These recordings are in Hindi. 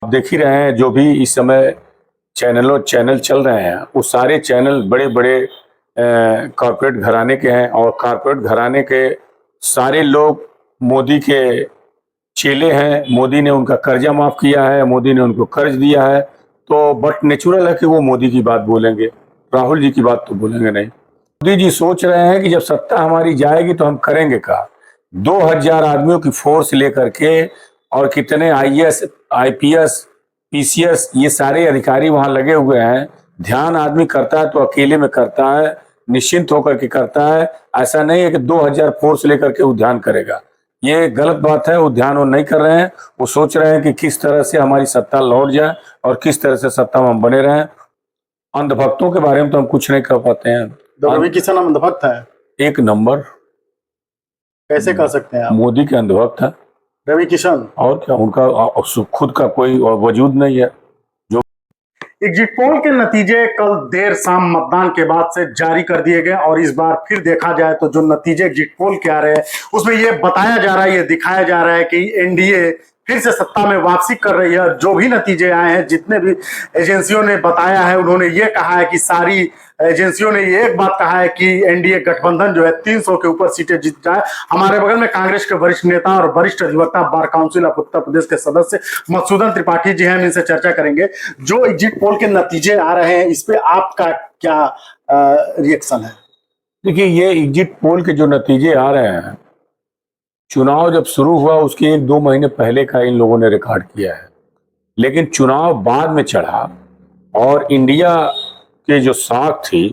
आप देख ही रहे हैं जो भी इस समय चैनल चल रहे हैं वो सारे चैनल बड़े बड़े कॉरपोरेट घराने के हैं और कॉरपोरेट घराने के सारे लोग मोदी के चेले हैं। मोदी ने उनका कर्जा माफ किया है, मोदी ने उनको कर्ज दिया है, तो बट नेचुरल है कि वो मोदी की बात बोलेंगे, राहुल जी की बात तो बोलेंगे नहीं। मोदी जी सोच रहे हैं कि जब सत्ता हमारी जाएगी तो हम करेंगे क्या। 2000 आदमियों की फोर्स लेकर के और कितने आईएएस, आईपीएस, पीसीएस ये सारे अधिकारी वहां लगे हुए हैं। ध्यान आदमी करता है तो अकेले में करता है, निश्चिंत होकर के करता है। ऐसा नहीं है कि 2000 फोर्स लेकर के वो ध्यान करेगा, ये गलत बात है। वो ध्यान वो नहीं कर रहे हैं, वो सोच रहे हैं कि किस तरह से हमारी सत्ता लौट जाए और किस तरह से सत्ता में हम बने रहें। अंधभक्तों के बारे में तो हम कुछ नहीं कर पाते हैं। रवि किशन अंधभक्त है? एक नंबर। कैसे कह सकते हैं आप? मोदी के अंधभक्त है रवि किशन। और क्या, उनका खुद का कोई वजूद नहीं है। एग्जिट पोल के नतीजे कल देर शाम मतदान के बाद से जारी कर दिए गए और इस बार फिर देखा जाए तो जो नतीजे एग्जिट पोल के आ रहे हैं उसमें ये बताया जा रहा है, ये दिखाया जा रहा है कि एनडीए फिर से सत्ता में वापसी कर रही है। जो भी नतीजे आए हैं, जितने भी एजेंसियों ने बताया है, उन्होंने ये कहा है कि सारी एजेंसियों ने ये एक बात कहा है कि एनडीए गठबंधन जो है 300 के ऊपर सीटें जीत जाए। हमारे बगल में कांग्रेस के वरिष्ठ नेता और वरिष्ठ अधिवक्ता bar council of Uttar Pradesh के सदस्य मधुसूदन त्रिपाठी जी हैं, हम इनसे चर्चा करेंगे। जो एग्जिट पोल के नतीजे आ रहे हैं इस पे आपका क्या रिएक्शन है? देखिए, ये एग्जिट पोल के जो नतीजे आ रहे हैं, चुनाव जब शुरू हुआ उसके 1-2 महीने पहले का इन लोगों ने रिकॉर्ड किया है, लेकिन चुनाव बाद में चढ़ा और इंडिया के जो साख थी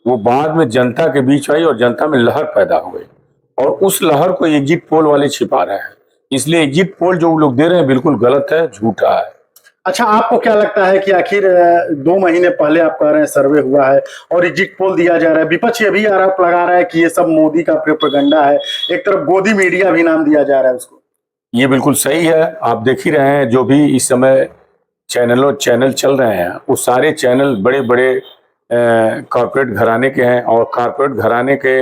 वो बाद में जनता के बीच आई और जनता में लहर पैदा हो गई और उस लहर को एग्जिट पोल वाले छिपा रहे हैं। इसलिए एग्जिट पोल जो वो लोग दे रहे हैं बिल्कुल गलत है, झूठा है। अच्छा, आपको क्या लगता है कि आखिर 2 महीने पहले आप कह रहे हैं सर्वे हुआ है और एग्जिट पोल दिया जा रहा है, विपक्ष ये भी आरोप लगा रहा है कि ये सब मोदी का प्रोपेगेंडा है, एक तरफ गोदी मीडिया भी नाम दिया जा रहा है उसको? ये बिल्कुल सही है। आप देख ही रहे हैं जो भी इस समय चैनल चल रहे हैं वो सारे चैनल बड़े बड़े कॉरपोरेट घराने के हैं और कॉरपोरेट घराने के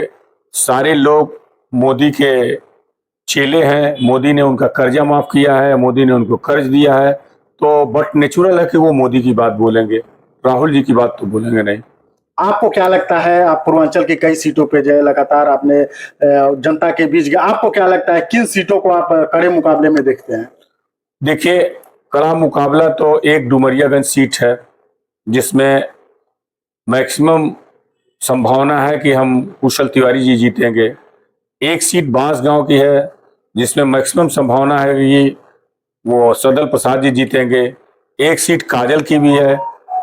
सारे लोग मोदी के चेले हैं। मोदी ने उनका कर्जा माफ किया है, मोदी ने उनको कर्ज दिया है, तो बट नेचुरल है कि वो मोदी की बात बोलेंगे, राहुल जी की बात तो बोलेंगे नहीं। आपको क्या लगता है, आप पूर्वांचल की कई सीटों पे जो है लगातार आपने जनता के बीच गए, आपको क्या लगता है किन सीटों को आप कड़े मुकाबले में देखते हैं? देखिए, कड़ा मुकाबला तो एक डुमरियागंज सीट है जिसमें मैक्सिमम संभावना है कि हम कुशल तिवारी जी जीतेंगे। एक सीट बांसगांव की है जिसमें मैक्सिमम संभावना है कि वो सदल प्रसाद जी जीतेंगे। एक सीट काजल की भी है,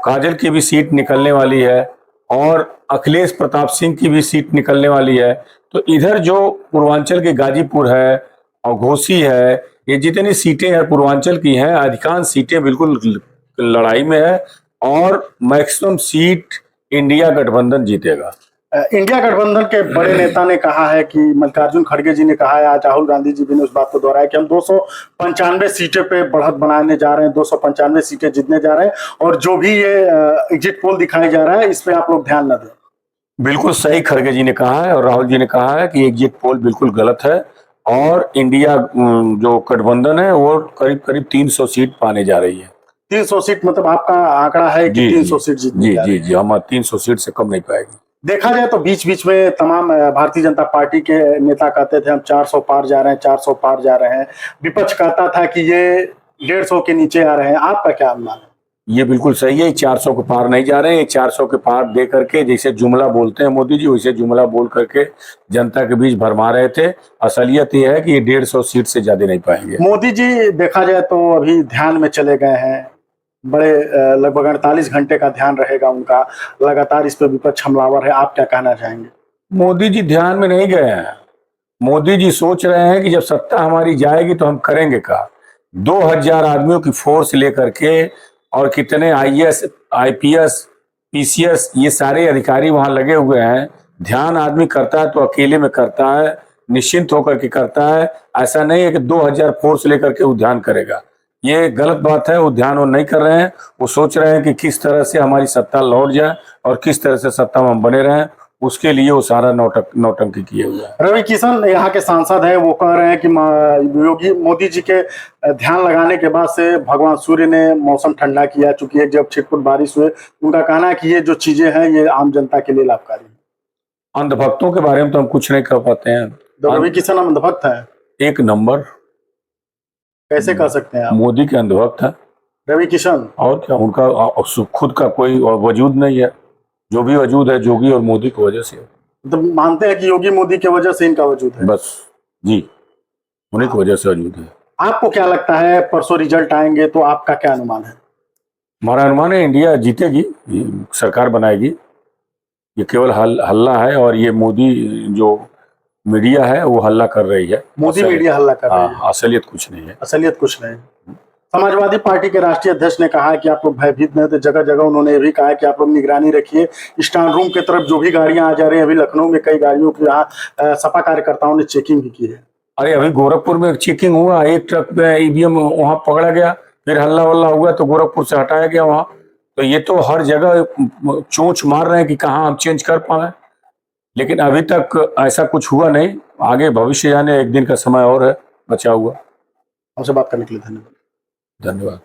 काजल की भी सीट निकलने वाली है और अखिलेश प्रताप सिंह की भी सीट निकलने वाली है। तो इधर जो पूर्वांचल के गाजीपुर है और घोसी है, ये जितनी सीटें हैं पूर्वांचल की हैं, अधिकांश सीटें बिल्कुल लड़ाई में है और मैक्सिमम सीट इंडिया गठबंधन जीतेगा। इंडिया गठबंधन के बड़े नेता ने कहा है कि मल्लिकार्जुन खड़गे जी ने कहा है, आज राहुल गांधी जी भी ने उस बात को दोहराया कि हम 295 सीटें पे बढ़त बनाने जा रहे हैं, 295 सीटें जीतने जा रहे हैं और जो भी ये एग्जिट पोल दिखाया जा रहा है इस पे आप लोग ध्यान न दें। बिल्कुल सही खड़गे जी ने कहा है और राहुल जी ने कहा है कि एग्जिट पोल बिल्कुल गलत है और इंडिया जो गठबंधन है वो करीब करीब 300 सीट पाने जा रही है। 300 सीट मतलब आपका आंकड़ा है कि 300 सीट जीतने जा रही है? जी, हम 300 सीट से कम नहीं पाएगी। देखा जाए तो बीच बीच में तमाम भारतीय जनता पार्टी के नेता कहते थे हम 400 पार जा रहे हैं, 400 पार जा रहे हैं। विपक्ष कहता था कि ये 150 के नीचे आ रहे हैं। आपका क्या अनुमान है? ये बिल्कुल सही है, 400 के पार नहीं जा रहे हैं। 400 के पार दे करके जैसे जुमला बोलते हैं मोदी जी, वैसे जुमला बोल करके जनता के बीच भरमा रहे थे। असलियत ये है कि ये 150 सीट से ज्यादा नहीं पाएंगे। मोदी जी देखा जाए तो अभी ध्यान में चले गए हैं, बड़े लगभग 48 घंटे का ध्यान रहेगा उनका, लगातार इस पर विपक्ष हमलावर है। आप क्या कहना चाहेंगे? मोदी जी ध्यान में नहीं गए हैं। मोदी जी सोच रहे हैं कि जब सत्ता हमारी जाएगी तो हम करेंगे क्या। 2000 आदमियों की फोर्स लेकर के और कितने आईएएस, आईपीएस, पीसीएस ये सारे अधिकारी वहां लगे हुए हैं। ध्यान आदमी करता है तो अकेले में करता है, निश्चिंत होकर के करता है। ऐसा नहीं है कि 2000 फोर्स लेकर के वो ध्यान करेगा, ये गलत बात है। वो ध्यान वो नहीं कर रहे हैं, वो सोच रहे हैं कि किस तरह से हमारी सत्ता लौट जाए और किस तरह से सत्ता में हम बने रहें। उसके लिए वो सारा नौटंकी किए हुआ है। रवि किशन यहाँ के सांसद हैं, वो कह रहे हैं कि योगी मोदी जी के ध्यान लगाने के बाद से भगवान सूर्य ने मौसम ठंडा किया, चूंकि जब छिटपुट बारिश हुए। उनका कहना है कि ये जो चीजें हैं ये आम जनता के लिए लाभकारी है। अंधभक्तों के बारे में तो हम कुछ नहीं कह पाते हैं। तो रवि किशन अंधभक्त है, एक नंबर कैसे कह सकते हैं आप? मोदी के अंधभक्त है रवि किशन, और क्या, उनका खुद का कोई वजूद नहीं है। जो भी वजूद है जोगी और मोदी की वजह से है। तो मानते हैं कि योगी मोदी की वजह से इनका वजूद है? बस जी, उन्हीं की वजह से वजूद है। आपको क्या लगता है, परसों रिजल्ट आएंगे तो आपका क्या अनुमान है? हमारा अनुमान है इंडिया जीतेगी, सरकार बनाएगी। ये केवल हल्ला है, और ये मोदी जो मीडिया है वो हल्ला कर रही है। मोदी मीडिया हल्ला कर रही है, असलियत कुछ नहीं है। असलियत कुछ नहीं। समाजवादी पार्टी के राष्ट्रीय अध्यक्ष ने कहा है कि आप लोग भयभीत नहीं, तो जगह जगह उन्होंने ये भी कहा है कि आप लोग निगरानी रखिए। स्ट्रांग रूम की तरफ जो भी गाड़ियां आ जा रही हैं, अभी लखनऊ में कई गाड़ियों की यहाँ सपा कार्यकर्ताओं ने चेकिंग भी की है। अरे अभी गोरखपुर में चेकिंग हुआ, एक ट्रक में ईवीएम वहां पकड़ा गया, फिर हल्ला वल्ला हुआ तो गोरखपुर से हटाया गया वहां। तो ये तो हर जगह चोंच मार रहे हैं कि कहाँ हम चेंज कर पाए, लेकिन अभी तक ऐसा कुछ हुआ नहीं। आगे भविष्य जाने, एक दिन का समय और है बचा हुआ। हमसे बात करने के लिए धन्यवाद। धन्यवाद।